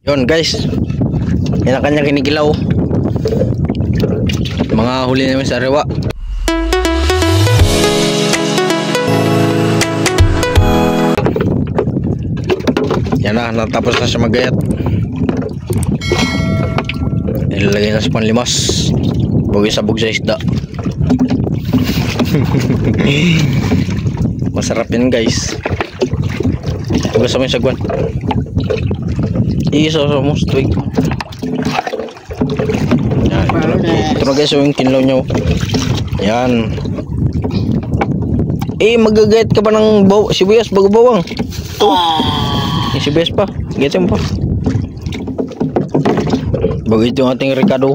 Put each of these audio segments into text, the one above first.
Yun guys, yan ang kanyang kinikilaw. Mga huli namin sa rewa. Yan na, natapos na siya magayat. Ilalagay na sa panlimas. Bagay sabog sa isda. Masarap yan guys. Gusto mo yung sagwan. Iisaw mo sa tuwig. Yan, ito na guys yung kinlaw nyo. Yan. Magagayat ka ba ng sibuyas bago bawang? Yung sibuyas pa. Gayatin mo pa. Bago ito yung ating rekado.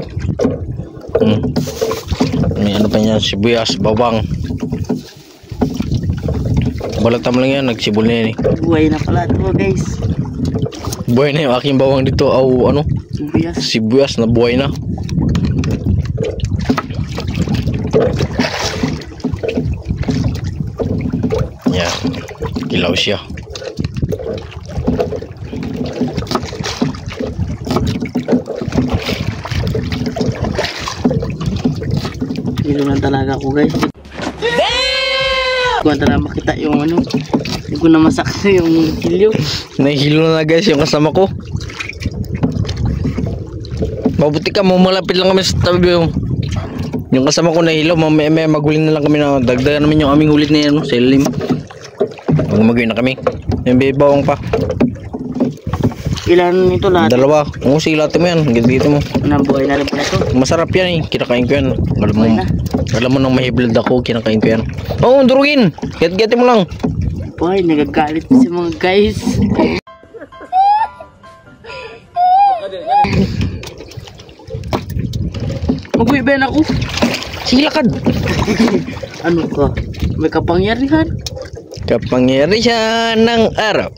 May ano pa niya, sibuyas, bawang. Balatan mo lang yan, nagsibol na yan eh. Buhay na pala ito guys. Buhay na yung aking bawang dito. Ano? Sibuyas. Sibuyas na buhay na. Yan. Kilaw siya. Hilo lang talaga ako guys. Kung talaga makita yung ano, hindi ko na masaksa yung kilyo. Nahihilo na guys yung kasama ko. Mabuti ka, malapit lang kami sa tabi yung kasama ko nahihilo. Mamaya maghuling na lang kami na dagdagan namin yung aming hulit na yan sa ilalim. Magmagay na kami. Yung bibawang pa. Ilan ito lahat? Dalawa. Oo, sige lahat mo yan. Gito mo. Nabuhay na rin pala ito. Masarap yan eh. Kinakain ko yan. Alam mo nang mahiblad ako, kinakain ko yan. Oo, durugin. Get mo lang. Boy, nagagalit si mga guys. Mag-uwiban ako. Sige lakad. Ano ka? May kapangyarihan. Kapangyarihan ng araw.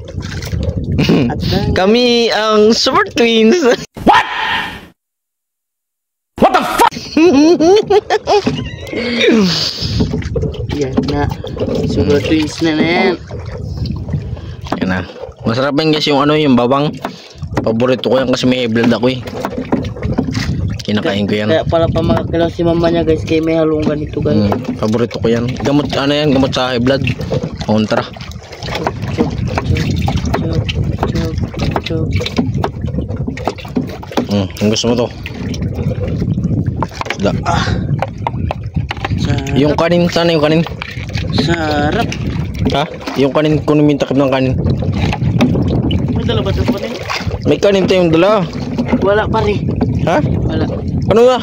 Kami ang Super Twins. What? What the fuck? Yan na. Super Twins na yan. Yan na. Masarap yan guys yung yung bawang. Paborito ko yan kasi may blood ako eh. Kinakain ko yan. Kaya pala pa makakilaw si mama niya guys, kaya may halong ganito guys. Paborito ko yan. Gamot yan, gamot sa high blood. Kontra. Ang gusto mo to. Isda. Yung kanin, sana yung kanin. Sarap. Ha? Yung kanin, kung mintakip ng kanin. May dala ba ito pa rin? May kanin tayong dala. Wala pa rin. Ha? Wala. Ano na?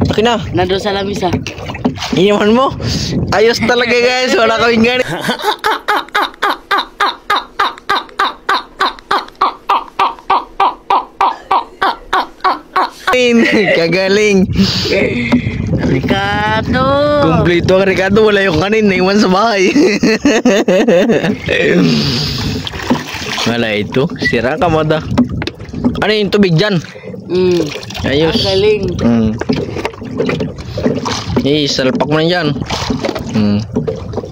Akin na. Nandun sa lamisa. Iyaman mo. Ayos talaga guys. Wala kaming kanin. Kagaling. Ricardo. Kumpleto ang Ricardo. Wala yung kanin. Naiwan sa bahay. Wala ito. Sira ka mo da. Ano yung tubig dyan? Ayos. Ang galing. Salpak mo na dyan.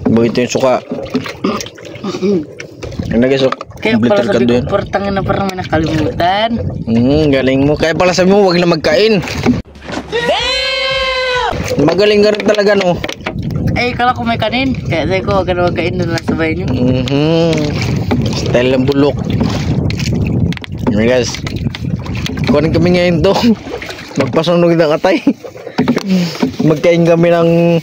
Bago ito yung suka. Ang nagasok. Kaya pala sabi ko, portangin na parang may nakalimutan. Galing mo. Kaya pala sabi mo, wag na magkain. Magaling ka rin talaga, no? Ay, kala ko may kanin. Kaya sabi ko, wag na magkain doon lang sa bahay niyo. Style ng bulok. Hey guys, kunin kami ngayon to. Magpasunog ng atay. Magkain kami ng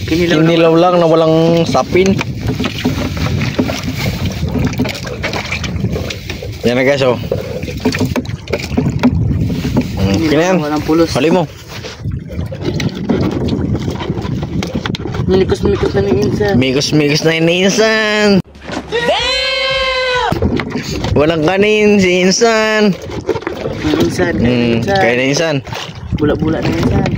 kinilaw lang na walang sapin. Yan na guys, oh. Kinayan. Walang pulos. Hali mo. Milikos-milikos na ni Insan. Mikos-mikos na ni Insan. Walang kanin si Insan. Insan. Kaya na Insan. Bula-bula na Insan.